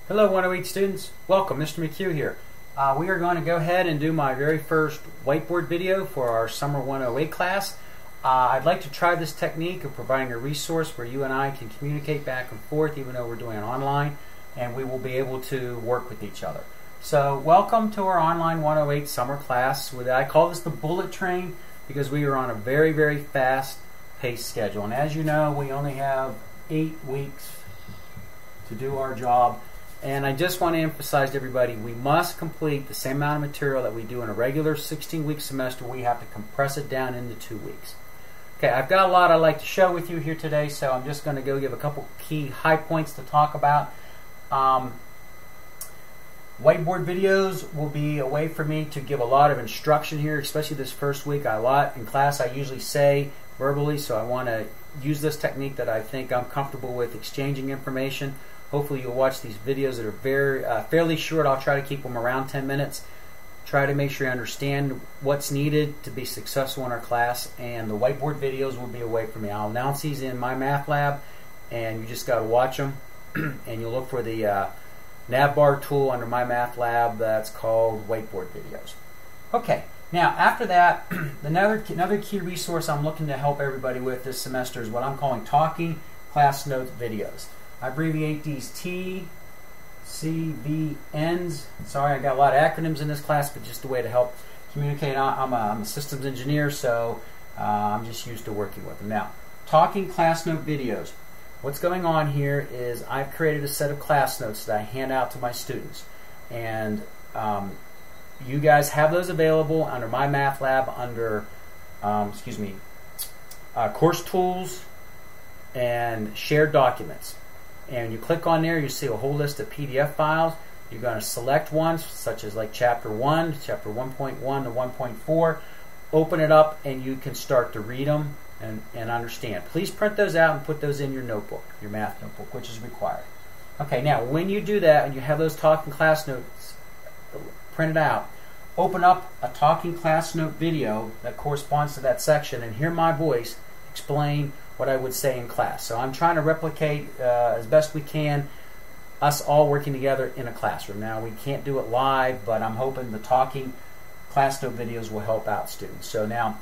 Hello 108 students, welcome, Mr. McHugh here. We are going to go ahead and do my very first whiteboard video for our Summer 108 class. I'd like to try this technique of providing a resource where you and I can communicate back and forth even though we're doing it online, and we will be able to work with each other. So welcome to our online 108 summer class. I call this the bullet train because we are on a very, very fast paced schedule. And as you know, we only have 8 weeks to do our job. And I just want to emphasize to everybody, we must complete the same amount of material that we do in a regular 16-week semester. We have to compress it down into 2 weeks. Okay, I've got a lot I'd like to share with you here today, so I'm just going to go give a couple key high points to talk about. Whiteboard videos will be a way for me to give a lot of instruction here, especially this first week. In class I usually say verbally, so I want to use this technique that I think I'm comfortable with exchanging information. Hopefully you'll watch these videos that are fairly short. I'll try to keep them around 10 minutes. Try to make sure you understand what's needed to be successful in our class, and the whiteboard videos will be a way for me. I'll announce these in my math lab, and you just got to watch them, and you'll look for the navbar tool under my math lab that's called whiteboard videos. Okay, now after that, another key resource I'm looking to help everybody with this semester is what I'm calling Talking Class Notes videos. I abbreviate these TCVNs. Sorry, I got a lot of acronyms in this class, but just a way to help communicate. I'm a systems engineer, so I'm just used to working with them. Now, Talking Class Note videos. What's going on here is I've created a set of class notes that I hand out to my students. And you guys have those available under my math lab under, course tools and shared documents. And you click on there, you see a whole list of PDF files. You're going to select ones, such as like Chapter 1, Chapter 1.1 to 1.4. Open it up, and you can start to read them and understand. Please print those out and put those in your notebook, your math notebook, which is required. Okay, now when you do that and you have those Talking Class Notes printed out, open up a Talking Class Note video that corresponds to that section and hear my voice explain what I would say in class. So I'm trying to replicate as best we can us all working together in a classroom. Now we can't do it live, but I'm hoping the Talking Class Note videos will help out students. So now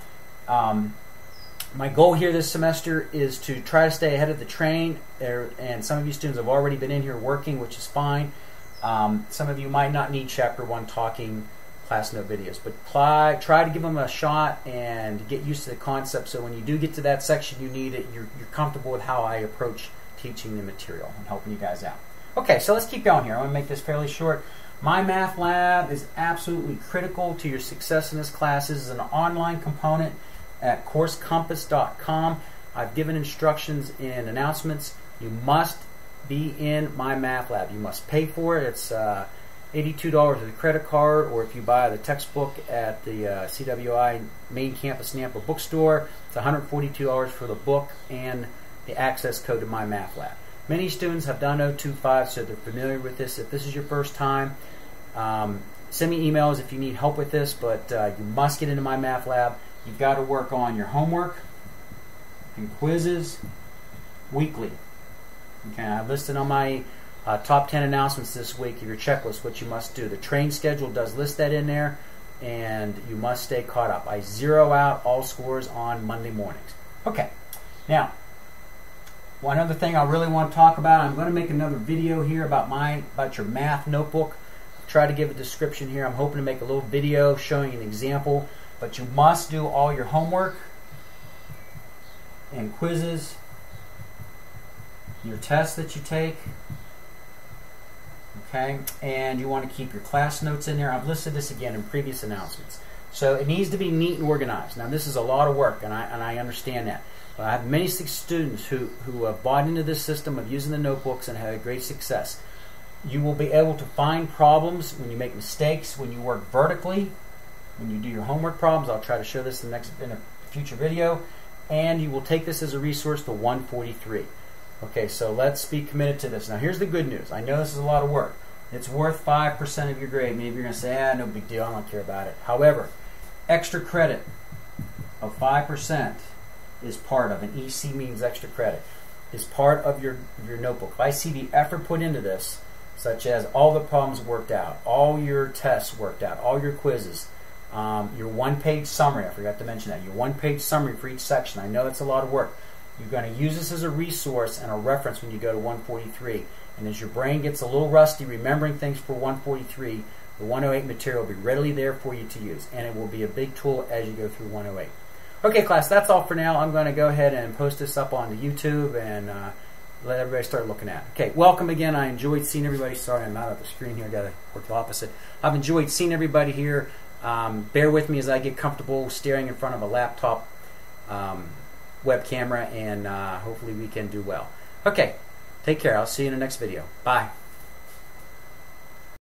my goal here this semester is to try to stay ahead of the train, and some of you students have already been in here working, which is fine. Some of you might not need Chapter 1 Talking Class Note videos, but try to give them a shot and get used to the concept, so when you do get to that section you need it, you're comfortable with how I approach teaching the material and helping you guys out. Okay, so let's keep going here. I'm going to make this fairly short. My math lab is absolutely critical to your success in this class. This is an online component at coursecompass.com. I've given instructions in announcements. You must be in my math lab. You must pay for it. It's $82 with a credit card, or if you buy the textbook at the CWI main campus Nampa bookstore, it's $142 for the book and the access code to my math lab. Many students have done 025, so they're familiar with this. If this is your first time, send me emails if you need help with this, but you must get into my math lab. You've got to work on your homework and quizzes weekly. Okay, I listed on my top 10 announcements this week of your checklist what you must do. The train schedule does list that in there, and you must stay caught up. I zero out all scores on Monday mornings. Okay, now one other thing I really want to talk about, I'm going to make another video here about your math notebook. I'll try to give a description here. I'm hoping to make a little video showing an example, but you must do all your homework and quizzes, your tests that you take. Okay, and you want to keep your class notes in there. I've listed this again in previous announcements. So it needs to be neat and organized. Now this is a lot of work, and I understand that. But I have many students who have bought into this system of using the notebooks and had great success. You will be able to find problems when you make mistakes, when you work vertically, when you do your homework problems. I'll try to show this in a future video. And you will take this as a resource to 143. Okay, so let's be committed to this. Now here's the good news. I know this is a lot of work. It's worth 5% of your grade. Maybe you're going to say, no big deal, I don't care about it. However, extra credit of 5% is part of, and EC means extra credit, is part of your notebook. If I see the effort put into this, such as all the problems worked out, all your tests worked out, all your quizzes, your one-page summary. I forgot to mention that. Your one-page summary for each section. I know that's a lot of work. You're going to use this as a resource and a reference when you go to 143. And as your brain gets a little rusty remembering things for 143, the 108 material will be readily there for you to use. And it will be a big tool as you go through 108. Okay, class, that's all for now. I'm going to go ahead and post this up onto YouTube and let everybody start looking at it. Okay, welcome again. I enjoyed seeing everybody. Sorry, I'm out of the screen here. I've got to work the opposite. I've enjoyed seeing everybody here. Bear with me as I get comfortable staring in front of a laptop web camera, and hopefully we can do well. Okay, take care. I'll see you in the next video. Bye.